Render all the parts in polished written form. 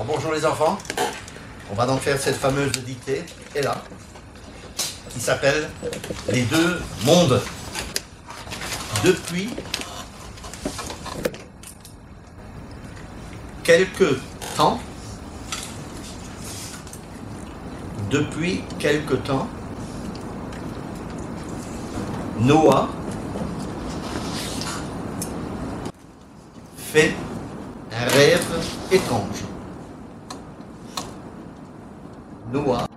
bonjour les enfants, on va donc faire cette fameuse dictée, et là, qui s'appelle les deux mondes. Depuis quelque temps, Noah fait un rêve étrange. Noah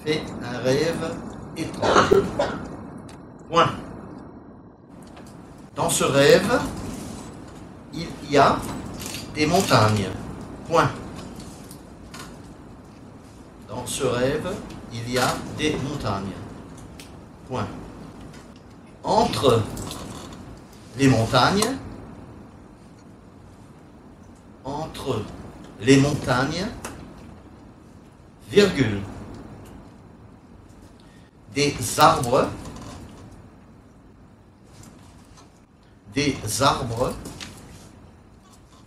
fait un rêve étrange. Point. Dans ce rêve, il y a des montagnes. Point. Dans ce rêve, il y a des montagnes. Point. Entre les montagnes, virgule, des arbres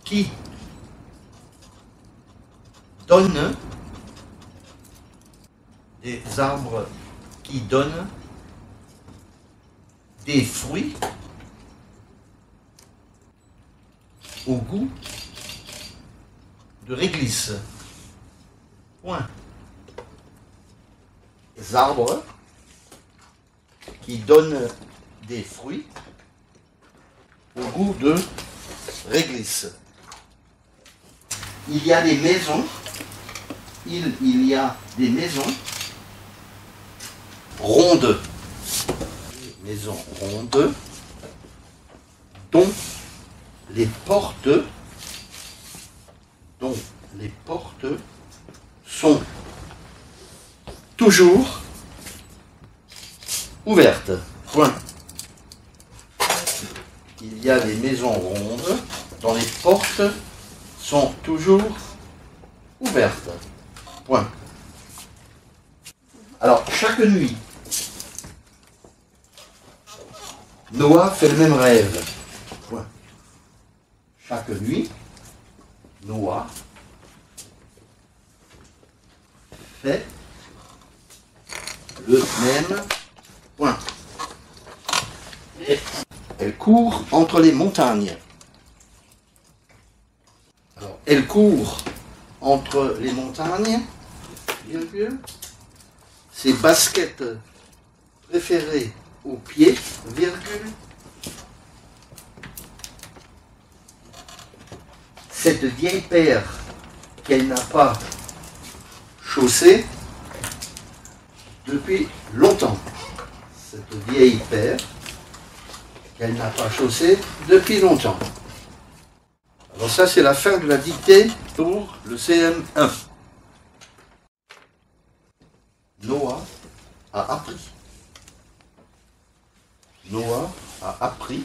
qui donnent des fruits au goût de réglisse. Point. Des arbres qui donnent des fruits au goût de réglisse. Il y a des maisons, rondes, dont les portes sont toujours ouvertes. Point. Il y a des maisons rondes dont les portes sont toujours ouvertes. Point. Alors, chaque nuit, Noah fait le même rêve. Point. Chaque nuit, Noah fait le même point. Elle court entre les montagnes. Alors, elle court entre les montagnes, virgule, ses baskets préférées aux pieds, virgule, cette vieille paire qu'elle n'a pas chaussée depuis longtemps. Cette vieille paire qu'elle n'a pas chaussée depuis longtemps. Alors ça, c'est la fin de la dictée pour le CM1. Noah a appris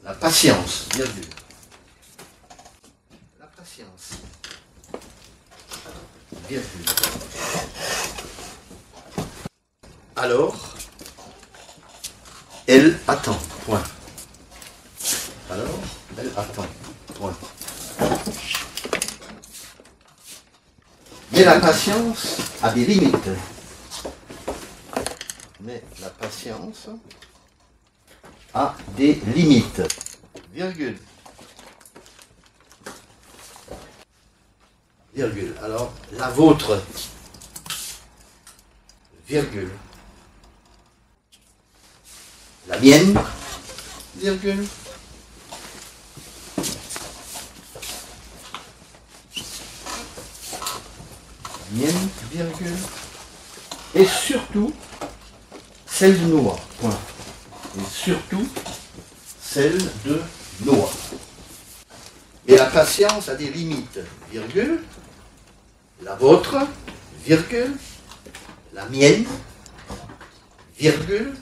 la patience, virgule. La patience, virgule. Alors, elle attend, point. Alors, elle attend, point. Mais la patience a des limites. Virgule. Virgule. Alors, la vôtre, virgule. La mienne, virgule. Mienne, virgule. Et surtout, celle de Noah, point. Et surtout, celle de Noah. Et la patience a des limites, virgule. La vôtre, virgule. La mienne, virgule.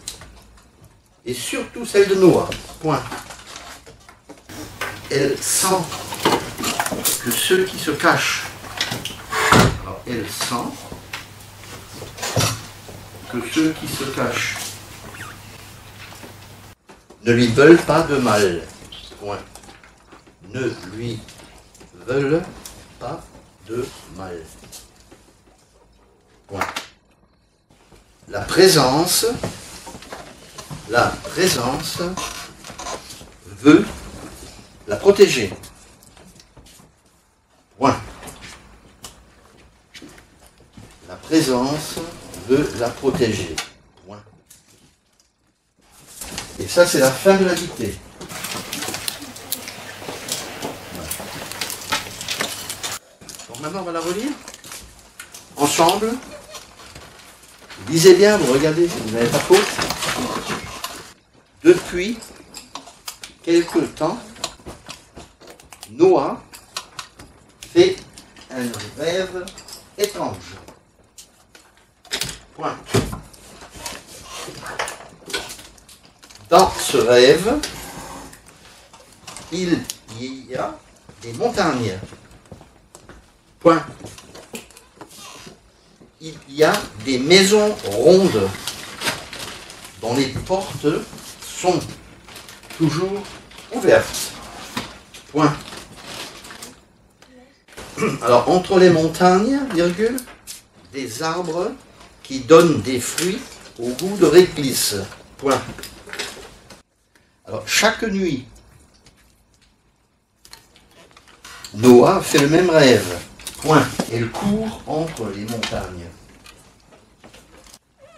Et surtout celle de Noah, point. Elle sent que ceux qui se cachent, alors elle sent que ceux qui se cachent ne lui veulent pas de mal, point. ne lui veulent pas de mal. Point. La présence veut la protéger. Point. La présence veut la protéger. Point. Et ça, c'est la fin de la dictée. Donc maintenant, on va la relire ensemble. Lisez bien, vous regardez, vous n'avez pas faute. Depuis quelque temps, Noah fait un rêve étrange. Point. Dans ce rêve, il y a des montagnes. Point. Il y a des maisons rondes dont les portes sont toujours ouvertes. Point. Alors, entre les montagnes, virgule, des arbres qui donnent des fruits au goût de réglisse. Point. Alors, chaque nuit, Noah fait le même rêve. Point. Elle court entre les montagnes.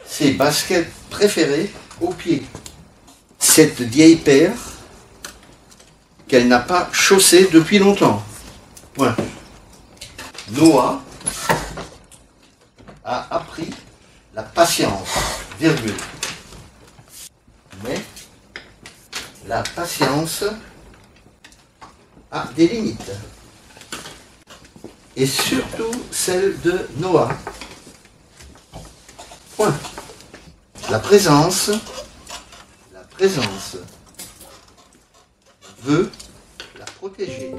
Ses baskets préférées aux pieds. Cette vieille paire qu'elle n'a pas chaussée depuis longtemps. Point. Noah a appris la patience, virgule. Mais la patience a des limites. Et surtout celle de Noah. Point. La présence veut la protéger.